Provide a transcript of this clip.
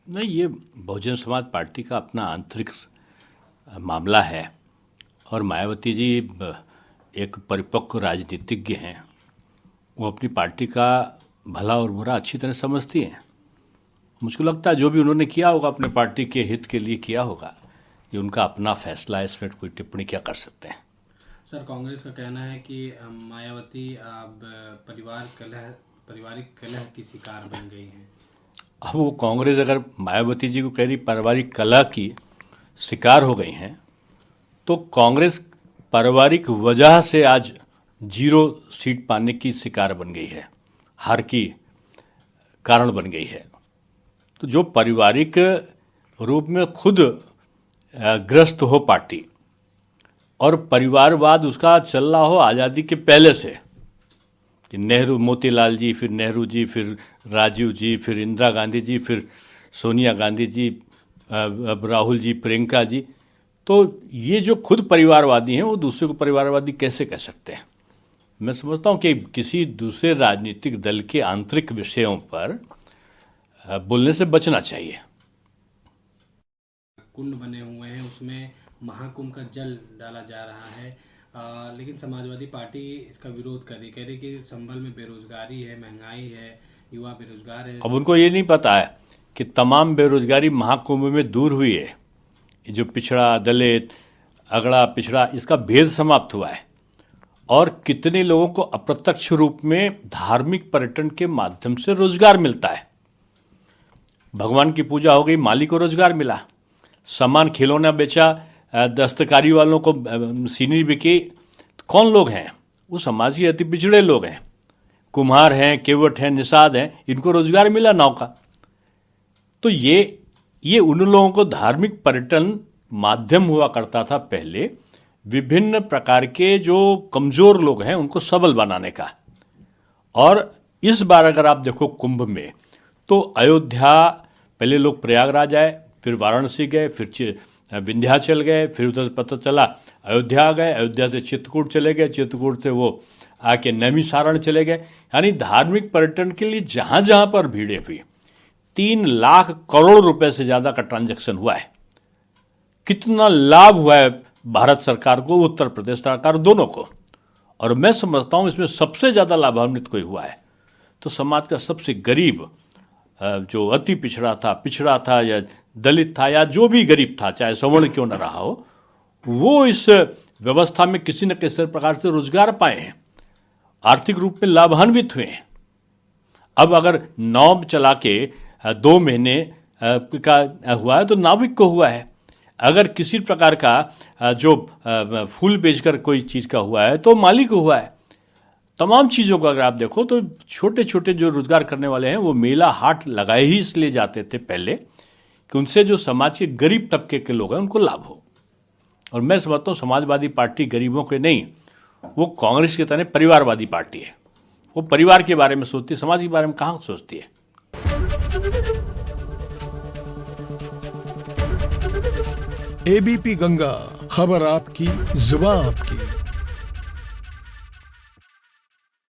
नहीं, ये बहुजन समाज पार्टी का अपना आंतरिक मामला है। और मायावती जी एक परिपक्व राजनीतिज्ञ हैं। वो अपनी पार्टी का भला और बुरा अच्छी तरह समझती हैं। मुझको लगता है जो भी उन्होंने किया होगा अपने पार्टी के हित के लिए किया होगा। ये उनका अपना फैसला है, इसमें कोई टिप्पणी क्या कर सकते हैं। सर, कांग्रेस का कहना है कि मायावती अब पारिवारिक कलह की शिकार बन गई हैं। अब वो कांग्रेस अगर मायावती जी को कह रही पारिवारिक कलह की शिकार हो गई हैं, तो कांग्रेस पारिवारिक वजह से आज 0 सीट पाने की शिकार बन गई है, हार की कारण बन गई है। तो जो पारिवारिक रूप में खुद ग्रस्त हो पार्टी और परिवारवाद उसका चल रहा हो आज़ादी के पहले से, कि नेहरू, मोतीलाल जी, फिर नेहरू जी, फिर राजीव जी, फिर इंदिरा गांधी जी, फिर सोनिया गांधी जी, अब राहुल जी, प्रियंका जी, तो ये जो खुद परिवारवादी हैं वो दूसरे को परिवारवादी कैसे कह सकते हैं। मैं समझता हूँ कि किसी दूसरे राजनीतिक दल के आंतरिक विषयों पर बोलने से बचना चाहिए। कुंड बने हुए हैं, उसमें महाकुंभ का जल डाला जा रहा है, लेकिन समाजवादी पार्टी इसका विरोध कर रही, कह रही कि संभल में बेरोजगारी है, महंगाई है, युवा बेरोजगार है। अब उनको ये नहीं पता है कि तमाम बेरोजगारी महाकुंभ में दूर हुई है। जो पिछड़ा, दलित, अगड़ा, पिछड़ा, इसका भेद समाप्त हुआ है। और कितने लोगों को अप्रत्यक्ष रूप में धार्मिक पर्यटन के माध्यम से रोजगार मिलता है। भगवान की पूजा हो गई, माली को रोजगार मिला। सामान, खिलौना बेचा, दस्तकारी वालों को सीनरी बिकी। कौन लोग हैं? वो समाज के अति पिछड़े लोग हैं। कुम्हार हैं, केवट हैं, निषाद हैं, इनको रोजगार मिला नाव का। तो ये उन लोगों को धार्मिक पर्यटन माध्यम हुआ करता था पहले, विभिन्न प्रकार के जो कमजोर लोग हैं उनको सबल बनाने का। और इस बार अगर आप देखो कुंभ में, तो अयोध्या, पहले लोग प्रयागराज आए, फिर वाराणसी गए, फिर विंध्याचल गए, फिर उधर पता चला अयोध्या आ गए, अयोध्या से चित्रकूट चले गए, चित्रकूट से वो आके नैमिषारण चले गए। यानी धार्मिक पर्यटन के लिए जहां जहां पर भीड़ें हुई, 3 लाख करोड़ रुपए से ज्यादा का ट्रांजैक्शन हुआ है। कितना लाभ हुआ है भारत सरकार को, उत्तर प्रदेश सरकार, दोनों को। और मैं समझता हूं इसमें सबसे ज्यादा लाभान्वित कोई हुआ है तो समाज का सबसे गरीब, जो अति पिछड़ा था या दलित था या जो भी गरीब था, चाहे सवर्ण क्यों न रहा हो, वो इस व्यवस्था में किसी न किसी प्रकार से रोजगार पाए हैं, आर्थिक रूप में लाभान्वित हुए हैं। अब अगर नाव चला के 2 महीने का हुआ है तो नाविक को हुआ है। अगर किसी प्रकार का जो फूल बेचकर कोई चीज का हुआ है तो मालिक को हुआ है। तमाम चीज़ों को अगर आप देखो तो छोटे छोटे जो रोजगार करने वाले हैं वो मेला हाट लगाए ही इसलिए जाते थे पहले कि उनसे जो समाज के गरीब तबके के लोग हैं उनको लाभ हो। और मैं समझता हूँ समाजवादी पार्टी गरीबों के नहीं, वो कांग्रेस की तरह परिवारवादी पार्टी है। वो परिवार के बारे में सोचती है, समाज के बारे में कहाँ सोचती है। एबीपी गंगा, खबर आपकी, जुबान आपकी।